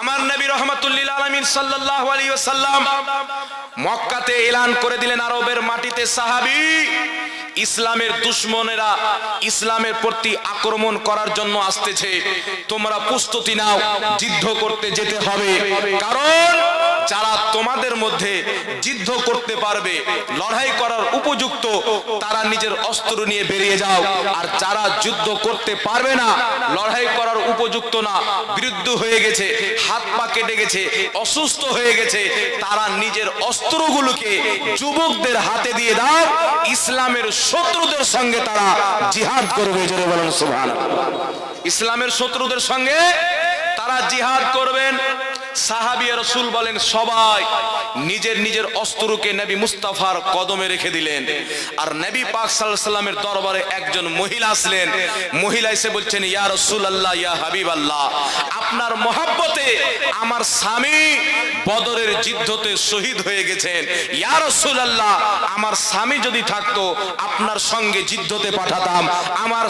আমার নবী রাহমাতুল লিল আলামিন সাল্লাল্লাহু আলাইহি ওয়াসাল্লাম মক্কাতে এলান করে দিলেন, আরবের মাটিতে সাহাবী ইসলামের দুশমনেরা ইসলামের প্রতি আক্রমণ করার জন্য আসতেছে, তোমরা প্রস্তুতি নাও, যুদ্ধ করতে যেতে হবে। কারণ যারা তোমাদের মধ্যে যুদ্ধ করতে পারবে, লড়াই করার উপযুক্ত, তারা নিজের অস্ত্র নিয়ে বেরিয়ে যাও। আর যারা যুদ্ধ করতে পারবে না, লড়াই করার উপযুক্ত না, বিরুদ্ধ হয়ে গেছে, হাত পা কেটে গেছে, অসুস্থ হয়ে গেছে, তারা নিজের অস্ত্রগুলোকে যুবকদের হাতে দিয়ে দাও। ইসলামের শত্রুদের সঙ্গে তারা জিহাদ করবে। জোরে বলেন সুবহানাল্লাহ। ইসলামের শত্রুদের সঙ্গে তারা জিহাদ করবেন। সাহাবী রাসূল বলেন, সবাই নিজের নিজের অস্ত্রকে নবী মুস্তাফার কদমে রেখে দিলেন। আর নবী পাক সাল্লাল্লাহু আলাইহি সাল্লামের দরবারে একজন মহিলা আসলেন। মহিলা এসে বলছেন, ইয়া রাসূলুল্লাহ, ইয়া হাবিবাল্লাহ, আপনার মহব্বতে আমার স্বামী বদরের যুদ্ধতে শহীদ হয়ে গেছেন। ইয়া রাসূলুল্লাহ, আমার স্বামী যদি থাকতো আপনার সঙ্গে যুদ্ধতে পাঠাতাম, আমার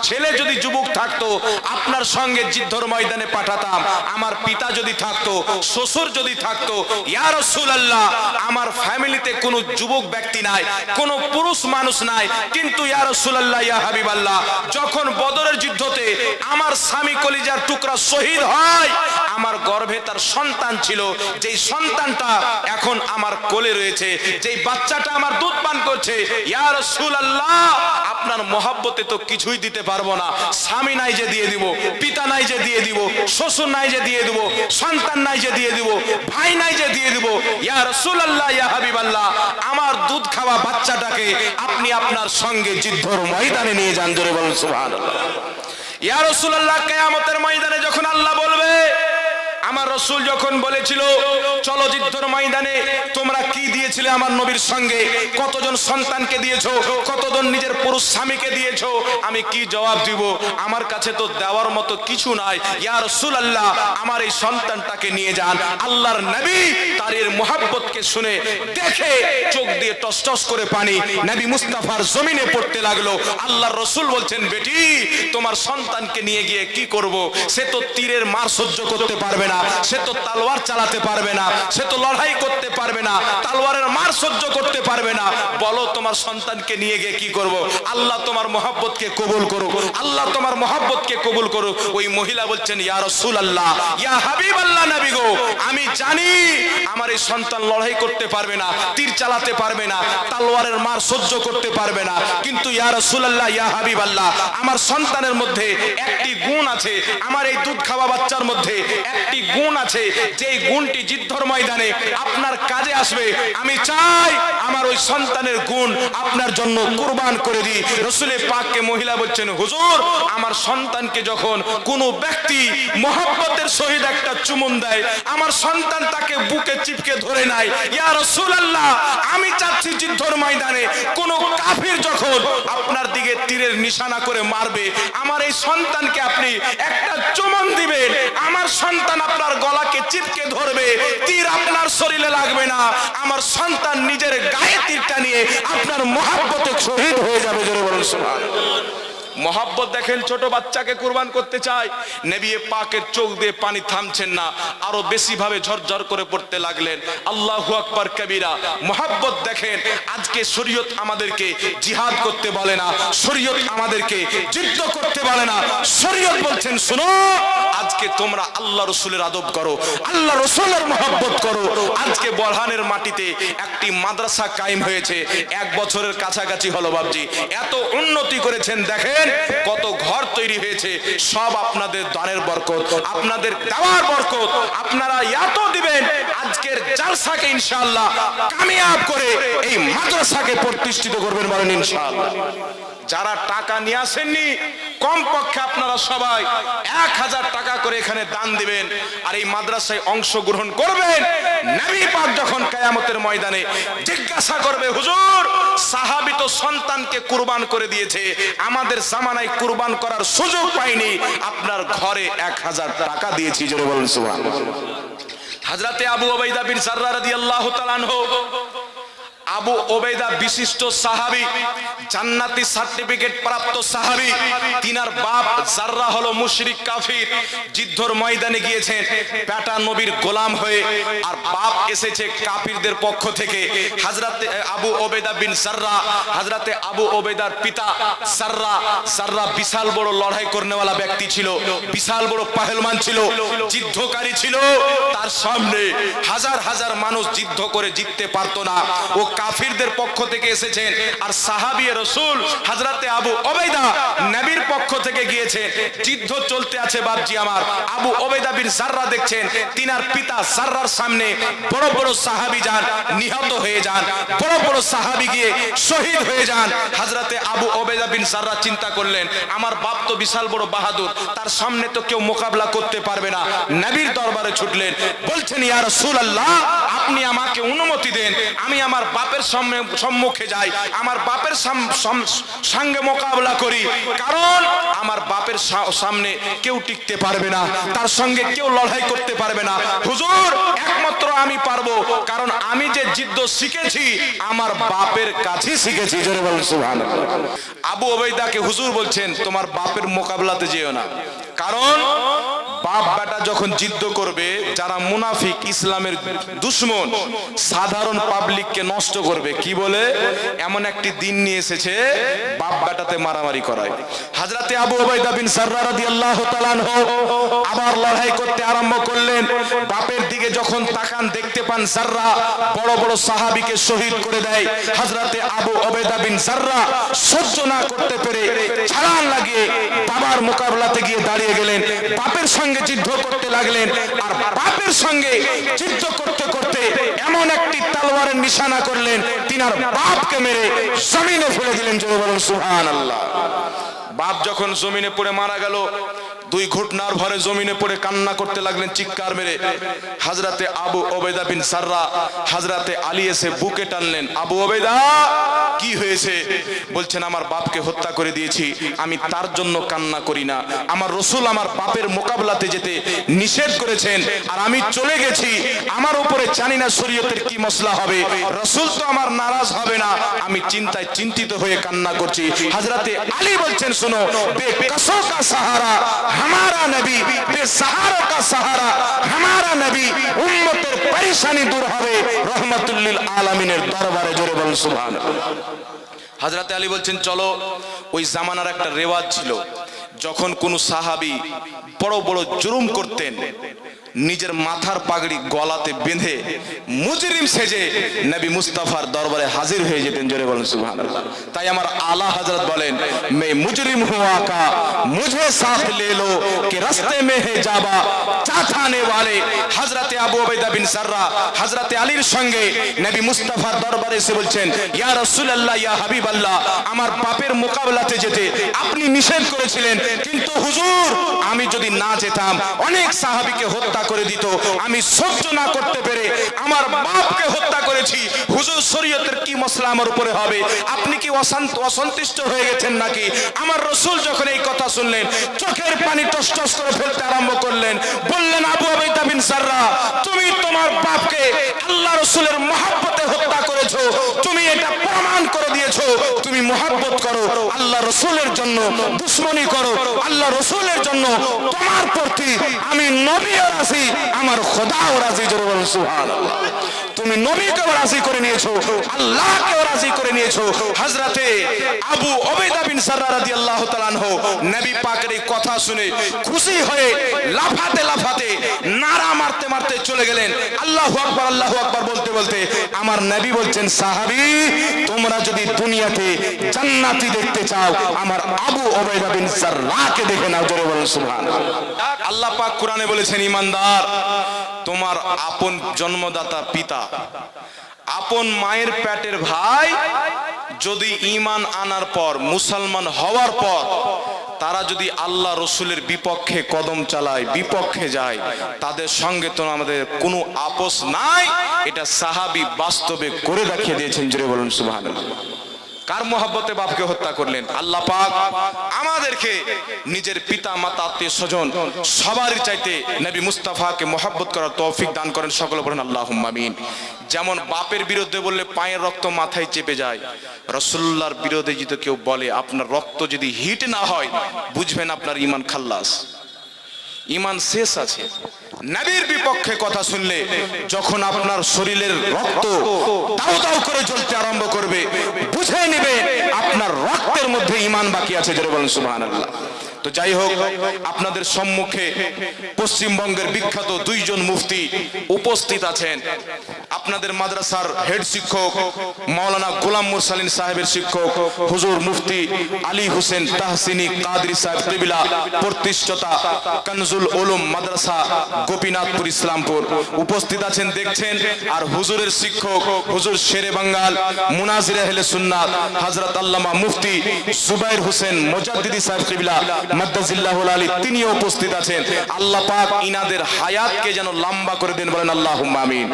ছেলে যদি যুবক থাকতো আপনার সঙ্গে যুদ্ধের ময়দানে পাঠাতাম, আমার পিতা যদি থাকতো, শ্বশুর যদি থাকতো। ইয়া রাসূলুল্লাহ, আমার ফ্যামিলিতে কোনো যুবক ব্যক্তি নাই, কোনো পুরুষ মানুষ নাই, কিন্তু ইয়া রাসূলুল্লাহ, ইয়া হাবিবাল্লাহ, যখন বদরের যুদ্ধতে আমার স্বামী কলিজার টুকরা শহীদ হয়, আমার গর্ভে তার সন্তান ছিল, যেই সন্তানটা এখন আমার কোলে রয়েছে, যেই বাচ্চাটা আমার দুধ পান করছে, ইয়া রাসূলুল্লাহ, আপনার মহব্বতে তো কিছুই দিতে পারবো না, স্বামী নাই যে দিয়ে দিব, পিতা নাই যে দিয়ে দিব, শ্বশুর নাই যে দিয়ে দিব, সন্তান নাই যে দিয়ে দিব, ভাই নাই যে দিয়ে দিব। ইয়া রাসূলুল্লাহ, ইয়া হাবিবাল্লাহ, আমার দুধ খাওয়া বাচ্চাটাকে আপনি আপনার সঙ্গে যুদ্ধের ময়দানে নিয়ে যান। জোরে বলেন সুবহানাল্লাহ। ইয়া রাসূলুল্লাহ, কিয়ামতের ময়দানে যখন আল্লাহ বলবে, আমার রাসূল যখন বলেছিল চলো যুদ্ধের ময়দানে, তোমরা কি দিয়েছিলে আমার নবীর সঙ্গে, কতজন সন্তানকে দিয়েছো, কতজন নিজের পুরুষ স্বামীকে দিয়েছো, আমি কি জবাব দিব? আমার কাছে তো দেওয়ার মতো কিছু নাই। ইয়া রাসূলুল্লাহ, আমার এই সন্তানটাকে নিয়ে যান। আল্লাহর নবী তার এর মুহাব্বতকে শুনে দেখে চোখ দিয়ে টসটস করে পানি নবী মুস্তাফার জমিনে পড়তে লাগলো। আল্লাহর রাসূল বলছেন, বেটি, তোমার সন্তানকে নিয়ে গিয়ে কি করব? সে তো তীরের মার সহ্য করতে পারবে না, সে তো তলোয়ার চালাতে পারবে না, সে তো লড়াই করতে পারবে না, তলোয়ারের মার সহ্য করতে পারবে না। বলো তোমার সন্তানকে নিয়ে গিয়ে কি করব? আল্লাহ তোমার মহব্বতকে কবুল করুক, আল্লাহ তোমার মহব্বতকে কবুল করুক। ওই মহিলা বলছেন, ইয়া রাসূলুল্লাহ, ইয়া হাবিবাল্লাহ, নবী গো, আমি জানি আমার এই সন্তান লড়াই করতে পারবে না, তীর চালাতে পারবে না, তলোয়ারের মার সহ্য করতে পারবে না, কিন্তু ইয়া রাসূলুল্লাহ, ইয়া হাবিবাল্লাহ, আমার সন্তানের মধ্যে একটি গুণ আছে, আমার এই দুধ খাওয়া বাচ্চার মধ্যে একটি গুণ আছে, যেই গুণটি যুদ্ধের ময়দানে আপনার কাজে আসবে। আমি চাই আমার ওই সন্তানের গুণ আপনার জন্য কুরবান করে দিই। রাসূল পাককে মহিলা বলছেন, হুজুর, আমার সন্তানকে যখন কোনো ব্যক্তি মহব্বতের সহিত একটা চুমুন দেয়, আমার সন্তান তাকে বুকে চিপকে ধরে নাই। ইয়া রাসূলুল্লাহ, আমি চাচ্ছি যুদ্ধের ময়দানে কোনো কাফির যখন আপনার দিকে তীরের নিশানা করে মারবে, আমার এই সন্তানকে আপনি একটা চুমুন দিবেন, আমার সন্তান আপনার গলাকে চিপকে ধরবে, তীর আপনার শরীরে লাগবে না, আমার সন্তান নিজের গায়ে তীরটা নিয়ে আপনার মহব্বতে শহীদ হয়ে যাবে। জোরে বলুন সুবহানাল্লাহ। মহব্বত দেখেন, ছোট বাচ্চাকে কুরবান করতে চায়, নবী পাকের চোখ দিয়ে পানি থামছেন না, আরো বেশি ভাবে ঝরঝর করে পড়তে লাগলেন। আল্লাহু আকবার কবীরা। মহব্বত দেখেন, আজকে শরীয়ত আমাদেরকে জিহাদ করতে বলে না, শরীয়ত আমাদেরকে যুদ্ধ করতে বলে না, শরীয়ত বলছেন, শুনো, আজকে তোমরা আল্লাহ রাসূলের আদব করো, আল্লাহ রাসূলের মহব্বত করো। আজকে বরহানের মাটিতে একটি মাদ্রাসা কায়েম হয়েছে, 1 বছরের কাছাকাছি হলো বাবজি, এত উন্নতি করেছেন। দেখেন কত ঘর তৈরি হয়েছে, সব আপনাদের দানের বরকত, আপনাদের দেওয়ার বরকত। আপনারা এত দিবেন, আজকের জালসাকে ইনশাআল্লাহ কামিয়াব করে এই মাদ্রাসাকে প্রতিষ্ঠিত করবেন, বলেন ইনশাআল্লাহ। যারা টাকা নিয়ে আসেননি, কমপক্ষে আপনারা সবাই 1000 টাকা করে এখানে দান দিবেন, আর এই মাদ্রাসায় অংশগ্রহণ করবেন। নবী পাক যখন কিয়ামতের ময়দানে জিজ্ঞাসা করবে, হুজুর, সাহাবী তো সন্তানকে কুরবান করে দিয়েছে, আমাদের জামানায় কুরবান করার সুযোগ পাইনি, আপনার ঘরে 1000 টাকা দিয়েছি। জোরে বলুন সুবহানাল্লাহ। হযরতে আবু উবাইদা বিন জাররাহ রাদিয়াল্লাহু তাআলা আনহু, আবু ওবেদা বিশিষ্ট সাহাবী, জান্নাতি সার্টিফিকেট প্রাপ্ত সাহাবী। তিনার বাপ জাররা হলো মুশরিক কাফির, যুদ্ধের ময়দানে গিয়েছেন পেটা নবীর গোলাম হয়ে, আর বাপ এসেছে কাফিরদের পক্ষ থেকে। হযরতে আবু ওবেদা বিন জাররা, হযরতে আবু ওবেদার পিতা জাররা বিশাল বড় লড়াই করনেওয়ালা ব্যক্তি ছিল, বিশাল বড় পেহেলমান ছিল, যুদ্ধকারী ছিল। তার সামনে হাজার হাজার মানুষ যুদ্ধ করে জিততে পারতো না। ও কাফিরদের পক্ষ থেকে এসেছেন, আর সাহাবী রাসূল হযরতে আবু ওবেদা নবীর পক্ষ থেকে গিয়েছে। যুদ্ধ চলতে আছে বাপজি আমার। আবু ওবেদা বিন জাররা দেখছেন তিনার পিতা জাররার সামনে বড় বড় সাহাবী যান নিহত হয়ে যান, বড় বড় সাহাবী গিয়ে শহীদ হয়ে যান। হযরতে আবু ওবেদা বিন জাররা চিন্তা করলেন, আমার বাপ তো বিশাল বড় বাহাদুর, তার সামনে তো কেউ মোকাবেলা করতে পারবে না। নবীর দরবারে ছুটলেন, বলছেন ইয়া রাসূলুল্লাহ, আপনি আমাকে অনুমতি দেন, আমি আমার বাপের সম্মুখে যাই, আমার বাপের সঙ্গে মোকাবেলা করি, কারণ আমার বাপের সামনে কেউ টিকতে পারবে না, তার সঙ্গে কেউ লড়াই করতে পারবে না। হুজুর, একমাত্র আমি পারবো, কারণ আমি যে যুদ্ধ শিখেছি আমার বাপের কাছে শিখেছি। জোরে বলেন সুবহানাল্লাহ। আবু ওবেদাকে হুজুর বলছেন, তোমার বাপের মোকাবেলাতে যেও না, কারণ বাপ বেটা যখন যুদ্ধ করবে, যারা মুনাফিক ইসলামের দুশমন সাধারণ পাবলিককে নষ্ট করবে। কি বলে? এমন একটি দিন নিয়ে এসেছে বাপ বেটাতে মারামারি করায়। হযরতে আবু ওবেদা বিন জাররা রাদিয়াল্লাহু তাআলা আনহু আবার লড়াই করতে আরম্ভ করলেন। বাপের দিকে যখন তাকান দেখতে পান জাররা বড় বড় সাহাবীকে শহীদ করে দেয়। হযরতে আবু ওবেদা বিন জাররা সহ্য না করতে পেরে ছাড়ান লাগিয়ে বাবার মোকাবেলাতে গিয়ে দাঁড়িয়ে গেলেন, বাপের সঙ্গে যুদ্ধ করতে লাগলেন। আর বাপের সঙ্গে যুদ্ধ করতে করতে এমন একটি তলোয়ারের নিশানা করলেন, তিনার বাপকে মেরে জমিনে ফেলে দিলেন। জোরে বলুন সুবহানাল্লাহ। বাপ যখন জমিনে পড়ে মারা গেল, দুই ঘটনার ভরে জমিনে পড়ে কান্না করতে লাগলেন চিৎকার মেরে। হযরতে আবু ওবেদা বিন জাররা হযরতে আলী এসে বুকে টানলেন, আবু ওবেদা কি হয়েছে? বলছেন, আমার বাপকে হত্যা করে দিয়েছি, আমি তার জন্য কান্না করি না, আমার রাসূল আমার বাপের মোকাবেলাতে যেতে নিষেধ করেছেন, আর আমি চলে গেছি, আমার উপরে জানি না শরীয়তের কি মসলা হবে, রাসূল তো আমার নারাজ হবে না, আমি চিন্তায় চিন্তিত হয়ে কান্না করছি। হযরতে আলী বলছেন, सुनो, बेकसों का सहारा हमारा नबी, बेसहारों का सहारा हमारा नबी, उम्मतेर परेशानी दूर হবে রহমাতুল লিল আলামিনের দরবারে। জোরে বলুন সুবহানাল্লাহ। হযরতে আলী বলছেন, চলো। ওই জামানার একটা রেওয়াজ ছিল, যখন কোন সাহাবী বড় বড় জুলুম করতেন, নিজের মাথার পাগড়ি গলাতে বেঁধে মুজরিম সেজে নবী মুস্তাফার দরবারে হাজির হয়ে যেতেন। জোরে বলেন সুবহানাল্লাহ। তাই আমার আলা হযরত বলেন, মে মুজরিম হুয়া কা মুঝে সাথ লে লো কে রাস্তে মে হে যাবা চাথানে वाले। হযরতে আবু ওবেদা বিন জাররা হযরতে আলীর সঙ্গে নবী মুস্তাফার দরবারে এসে বলছেন, ইয়া রাসূলুল্লাহ, ইয়া হাবিবাল্লাহ, আমার বাপের মোকাবেলাতে যেতে আপনি নিষেধ করেছিলেন, কিন্তু হুজুর আমি যদি না যেতাম অনেক সাহাবীকে হত্যা করে দিত, আমি সহ্য না করতে পেরে আমার বাপকে হত্যা করেছি। হুজুর শরীয়তের কি মসলা আমার উপরে হবে? আপনি কি অসন্তুষ্ট হয়ে গেছেন নাকি? আমার রাসূল যখন এই কথা শুনলেন, চোখের পানি টসটস করে ফেলতে আরম্ভ করলেন, বললেন, আবু ওবেদা বিন জাররা, তুমি তোমার বাপকে আল্লাহ রাসূলের মহব্বতে হত্যা করেছো, তুমি এটা প্রমাণ করে দিয়েছো তুমি মহব্বত করো, আল্লাহ রাসূলের জন্য দুশমনি করো, আল্লাহ রাসূলের জন্য তোমার প্রতি আমি নবীও রাজি, আমার খোদাও রাজি। জোরে বলুন সুবহানাল্লাহ। তুমি নবীকেও রাজি করে নিয়েছো, আল্লাহকেও রাজি করে নিয়েছো। হযরতে আবু ওবেদা বিন জাররা রাদিয়াল্লাহু তাআলা আনহু নবী পাকের এই কথা শুনে খুশি হয়ে লাফাতে লাফাতে নারা মারতে মারতে চলে গেলেন। আল্লাহু আকবার, আল্লাহু আকবার বলতে বলতে আমার নবী বলছেন, সাহাবী, তোমরা যদি দুনিয়াতে জান্নাতি দেখতে চাও, আমার আবু ওবেদা বিন জাররাকে দেখে নাও। জোরে বলুন সুবহানাল্লাহ। আল্লাহ পাক কোরআনে বলেছেন, ইমানদার, তোমার আপন জন্মদাতা পিতা, আপন মায়ের পেটের ভাই যদি ঈমান আনার পর, মুসলমান হওয়ার পর তারা যদি আল্লাহ রসুলের বিপক্ষে কদম চালায়, বিপক্ষে যায়, তাদের সঙ্গে তো আমাদের কোনো আপোষ নাই। এটা সাহাবী বাস্তবে করে দেখিয়ে দিয়েছেন। জোরে বলুন সুবহানাল্লাহ। কার মোহাব্বতে বাপকে হত্যা করলেন? আল্লাহ পাক আমাদেরকে নিজের পিতা মাতা আত্মীয় স্বজন সবার চাইতে নবী মুস্তাফাকে মোহাব্বত করার তৌফিক দান করেন। সকলে বলেন আল্লাহুম্মা আমিন। যেমন বাপের বিরুদ্ধে বললে পায়ের রক্ত মাথায় চেপে যায়, রাসূলুল্লাহর বিরুদ্ধে যদি কেউ বলে আপনার রক্ত যদি হিট না হয়, বুঝবেন আপনার ঈমান খাল্লাস, ঈমান শেষ আছে। নবীর বিপক্ষে কথা শুনলে যখন আপনার শরীরের রক্ত দাউ দাউ করে জ্বলতে আরম্ভ করবে, বুঝে নেবে আপনার রক্তের মধ্যে ঈমান বাকি আছে। জোরে বলেন সুবহানাল্লাহ। তো যাই হোক, আপনাদের সম্মুখে পশ্চিমবঙ্গের বিখ্যাত দুইজন মুফতি উপস্থিত আছেন। আপনাদের মাদ্রাসার হেড শিক্ষক মাওলানা গোলাম মুরসালিন সাহেবের শিক্ষক হুজুর মুফতি আলী হোসেন তাহসিনী কাদরি সাহেব কিবলা, প্রতিষ্ঠাতা কানজুল উলুম মাদ্রাসা গোপীনাথপুর ইসলামপুর উপস্থিত আছেন দেখছেন। আর হুজুরের শিক্ষক হুজুর শেরে বাঙ্গাল মুনাজির আহলে সুন্নাত হযরত আল্লামা মুফতি জুবাইর হোসেন মুজাদ্দিদি সাহেব কিবলা মাদ্দাজিল্লাহুল আলী, তিনিও উপস্থিত আছেন। আল্লাহ পাক ইনাদের হায়াতকে যেন লম্বা করে দেন, বলেন আল্লাহুম্মা আমিন।